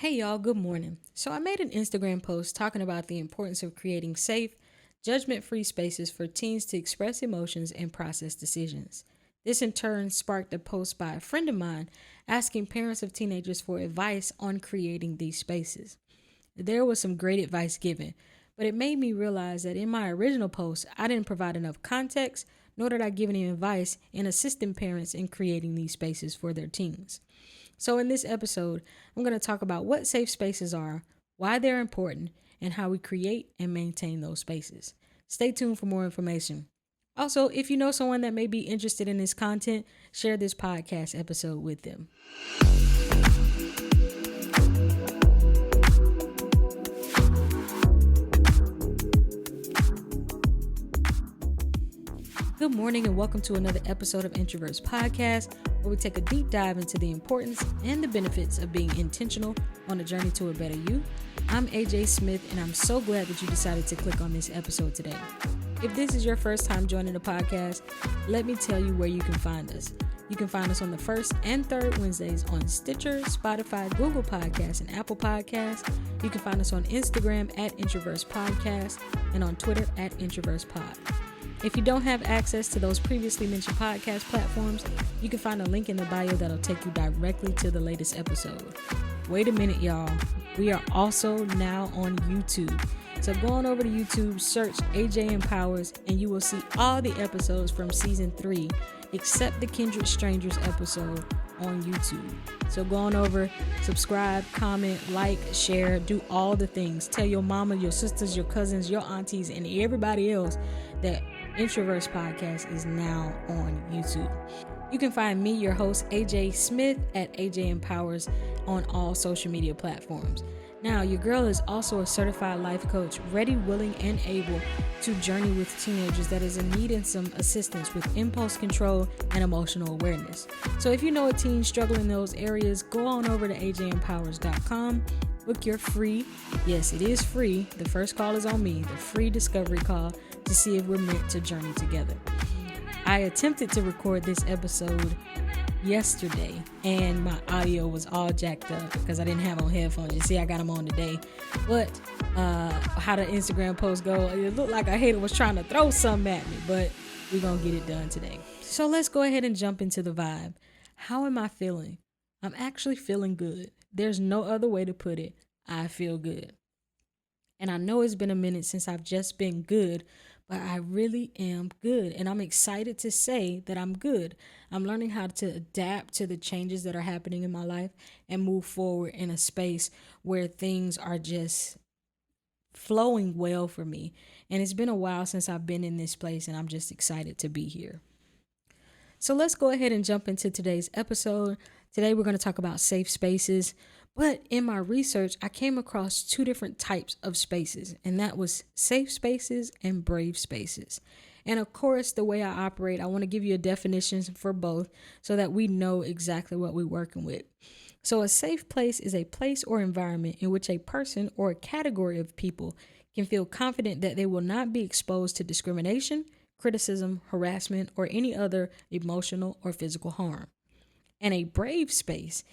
Hey y'all, good morning. So I made an Instagram post talking about the importance of creating safe, judgment-free spaces for teens to express emotions and process decisions. This in turn sparked a post by a friend of mine asking parents of teenagers for advice on creating these spaces. There was some great advice given, but it made me realize that in my original post, I didn't provide enough context, nor did I give any advice in assisting parents in creating these spaces for their teens. So, in this episode, I'm going to talk about what safe spaces are, why they're important, and how we create and maintain those spaces. Stay tuned for more information. Also, if you know someone that may be interested in this content, share this podcast episode with them. Good morning and welcome to another episode of Introverts Podcast, where we take a deep dive into the importance and the benefits of being intentional on a journey to a better you. I'm AJ Smith and I'm so glad that you decided to click on this episode today. If this is your first time joining the podcast, let me tell you where you can find us. You can find us on the first and third Wednesdays on Stitcher, Spotify, Google Podcasts, and Apple Podcasts. You can find us on Instagram at Introverts Podcast and on Twitter at Introverts Pod. If you don't have access to those previously mentioned podcast platforms, you can find a link in the bio that'll take you directly to the latest episode. Wait a minute, y'all. We are also now on YouTube. So go on over to YouTube, search AJ Empowers, and you will see all the episodes from season 3, except the Kindred Strangers episode on YouTube. So go on over, subscribe, comment, like, share, do all the things. Tell your mama, your sisters, your cousins, your aunties, and everybody else that Introverts Podcast is now on YouTube. You can find me, your host, AJ Smith, at AJ Empowers on all social media platforms. Now, your girl is also a certified life coach, ready, willing, and able to journey with teenagers that is in need of some assistance with impulse control and emotional awareness. So if you know a teen struggling in those areas, go on over to ajempowers.com. Book your free, yes, it is free, the first call is on me, the free discovery call to see if we're meant to journey together. I attempted to record this episode yesterday and my audio was all jacked up because I didn't have on headphones. You see, I got them on today. But how the Instagram post go, it looked like a hater was trying to throw something at me, but we're going to get it done today. So let's go ahead and jump into the vibe. How am I feeling? I'm actually feeling good. There's no other way to put it. I feel good. And I know it's been a minute since I've just been good, but I really am good. And I'm excited to say that I'm good. I'm learning how to adapt to the changes that are happening in my life and move forward in a space where things are just flowing well for me. And it's been a while since I've been in this place and I'm just excited to be here. So let's go ahead and jump into today's episode. Today we're going to talk about safe spaces. But in my research, I came across 2 different types of spaces, and that was safe spaces and brave spaces. And of course, the way I operate, I want to give you a definition for both so that we know exactly what we're working with. So a safe place is a place or environment in which a person or a category of people can feel confident that they will not be exposed to discrimination, criticism, harassment, or any other emotional or physical harm. And a brave space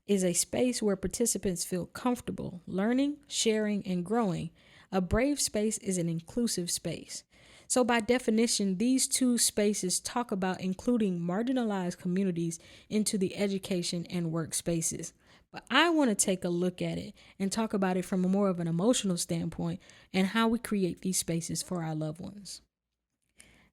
is a space where participants feel comfortable learning, sharing, and growing. A brave space is an inclusive space. So by definition, these 2 spaces talk about including marginalized communities into the education and work spaces. But I want to take a look at it and talk about it from more of an emotional standpoint and how we create these spaces for our loved ones.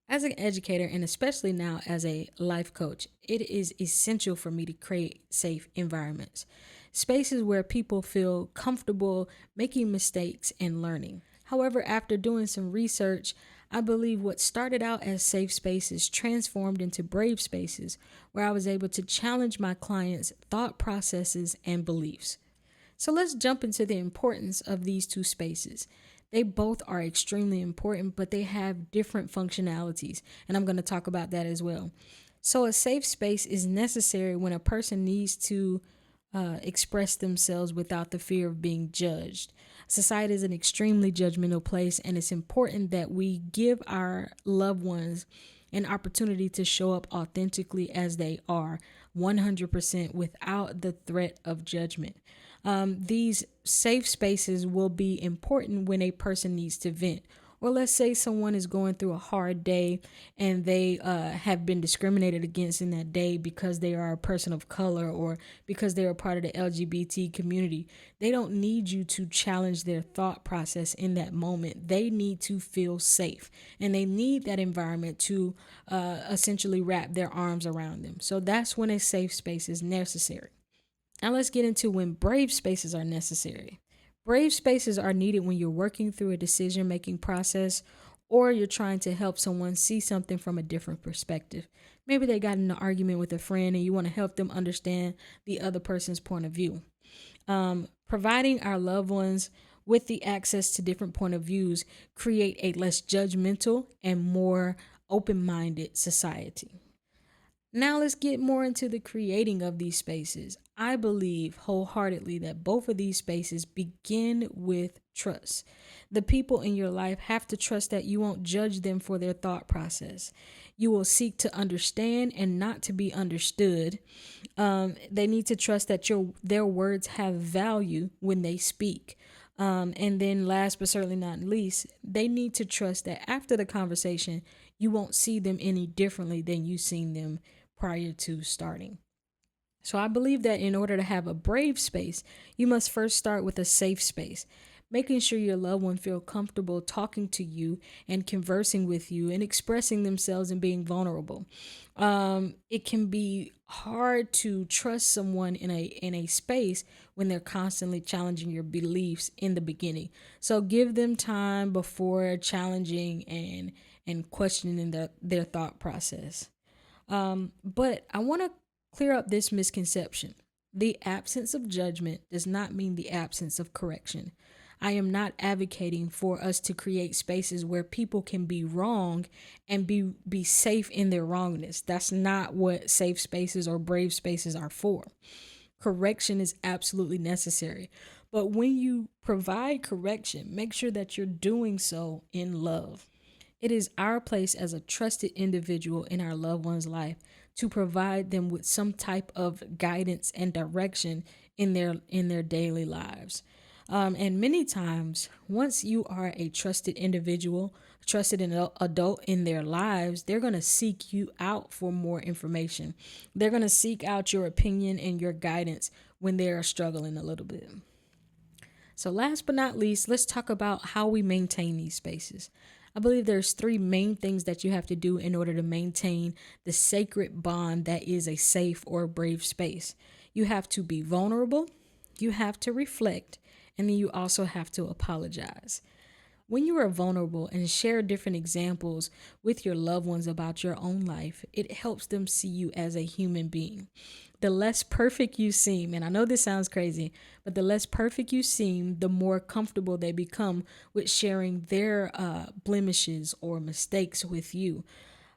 As an educator, and especially now as a life coach, it is essential for me to create safe environments, spaces where people feel comfortable making mistakes and learning. However, after doing some research, I believe what started out as safe spaces transformed into brave spaces where I was able to challenge my clients' thought processes and beliefs. So let's jump into the importance of these 2 spaces. They both are extremely important, but they have different functionalities, and I'm going to talk about that as well. So a safe space is necessary when a person needs to express themselves without the fear of being judged. Society is an extremely judgmental place, and it's important that we give our loved ones an opportunity to show up authentically as they are, 100% without the threat of judgment. These safe spaces will be important when a person needs to vent. Or let's say someone is going through a hard day and they have been discriminated against in that day because they are a person of color or because they are part of the LGBT community. They don't need you to challenge their thought process in that moment. They need to feel safe and they need that environment to essentially wrap their arms around them. So that's when a safe space is necessary. Now let's get into when brave spaces are necessary. Brave spaces are needed when you're working through a decision-making process or you're trying to help someone see something from a different perspective. Maybe they got in an argument with a friend and you want to help them understand the other person's point of view. Providing our loved ones with the access to different point of views create a less judgmental and more open-minded society. Now let's get more into the creating of these spaces. I believe wholeheartedly that both of these spaces begin with trust. The people in your life have to trust that you won't judge them for their thought process. You will seek to understand and not to be understood. They need to trust that their words have value when they speak. And then last but certainly not least, they need to trust that after the conversation, you won't see them any differently than you've seen them prior to starting. So I believe that in order to have a brave space, you must first start with a safe space, making sure your loved one feel comfortable talking to you and conversing with you and expressing themselves and being vulnerable. It can be hard to trust someone in a space when they're constantly challenging your beliefs in the beginning. So give them time before challenging and questioning their thought process. But I want to clear up this misconception. The absence of judgment does not mean the absence of correction. I am not advocating for us to create spaces where people can be wrong and be safe in their wrongness. That's not what safe spaces or brave spaces are for. Correction is absolutely necessary. But when you provide correction, make sure that you're doing so in love. It is our place as a trusted individual in our loved one's life to provide them with some type of guidance and direction in their daily lives. And many times, once you are a trusted individual, trusted an adult in their lives, they're going to seek you out for more information. They're going to seek out your opinion and your guidance when they're struggling a little bit. So last but not least, let's talk about how we maintain these spaces. I believe there's three main things that you have to do in order to maintain the sacred bond that is a safe or brave space. You have to be vulnerable, you have to reflect, and then you also have to apologize. When you are vulnerable and share different examples with your loved ones about your own life, it helps them see you as a human being. The less perfect you seem, and I know this sounds crazy, but the less perfect you seem, the more comfortable they become with sharing their blemishes or mistakes with you.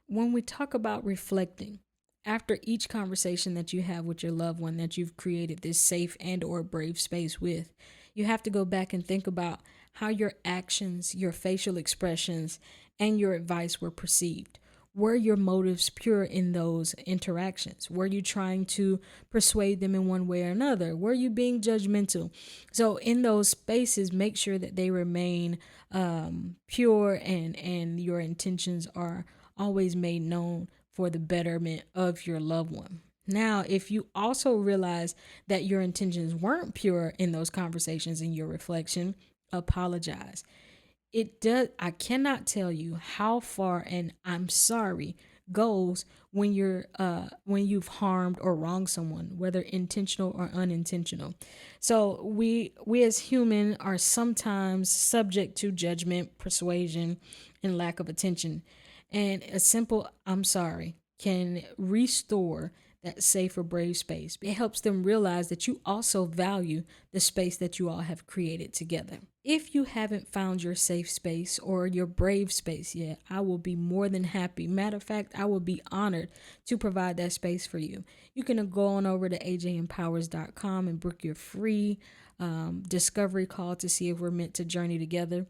When we talk about reflecting, after each conversation that you have with your loved one that you've created this safe and or brave space with, you have to go back and think about how your actions, your facial expressions, and your advice were perceived. Were your motives pure in those interactions? Were you trying to persuade them in one way or another? Were you being judgmental? So in those spaces, make sure that they remain pure and your intentions are always made known for the betterment of your loved one. Now, if you also realize that your intentions weren't pure in those conversations in your reflection, apologize. I cannot tell you how far and I'm sorry goes when you've harmed or wronged someone, whether intentional or unintentional. So we as human are sometimes subject to judgment, persuasion, and lack of attention. And a simple I'm sorry can restore that safe or brave space. It helps them realize that you also value the space that you all have created together. If you haven't found your safe space or your brave space yet, I will be more than happy. Matter of fact, I will be honored to provide that space for you. You can go on over to ajempowers.com and book your free discovery call to see if we're meant to journey together.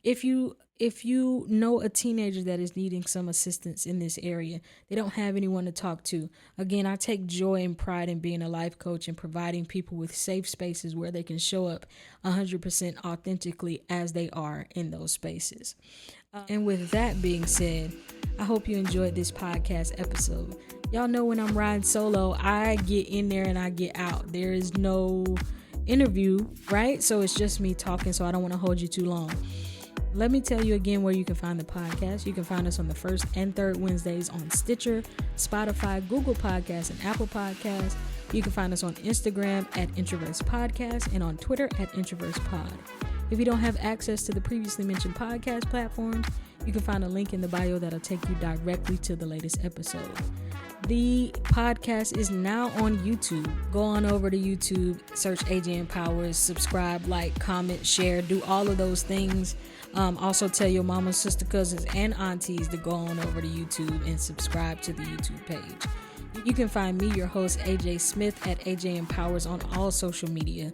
If you if you know a teenager that is needing some assistance in this area, they don't have anyone to talk to. Again, I take joy and pride in being a life coach and providing people with safe spaces where they can show up 100% authentically as they are in those spaces. And with that being said, I hope you enjoyed this podcast episode. Y'all know when I'm riding solo, I get in there and I get out. There is no interview, right? So it's just me talking, so I don't want to hold you too long. Let me tell you again where you can find the podcast. You can find us on the first and third Wednesdays on Stitcher, Spotify, Google Podcasts, and Apple Podcasts. You can find us on Instagram at Introverse Podcast and on Twitter at Introverse Pod. If you don't have access to the previously mentioned podcast platforms, you can find a link in the bio that'll take you directly to the latest episode. The podcast is now on YouTube. Go on over to YouTube, search AJ Empowers, subscribe, like, comment, share, do all of those things. Also tell your mama, sister, cousins, and aunties to go on over to YouTube and subscribe to the YouTube page. You can find me, your host, AJ Smith, at AJ Empowers on all social media.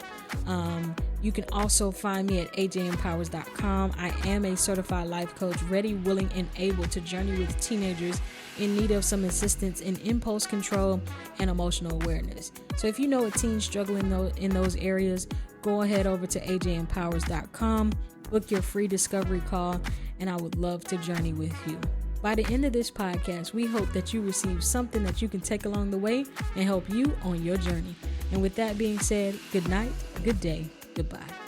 You can also find me at ajempowers.com. I am a certified life coach, ready, willing, and able to journey with teenagers in need of some assistance in impulse control and emotional awareness. So if you know a teen struggling in those areas, go ahead over to ajempowers.com, book your free discovery call, and I would love to journey with you. By the end of this podcast, we hope that you receive something that you can take along the way and help you on your journey. And with that being said, good night, good day, goodbye.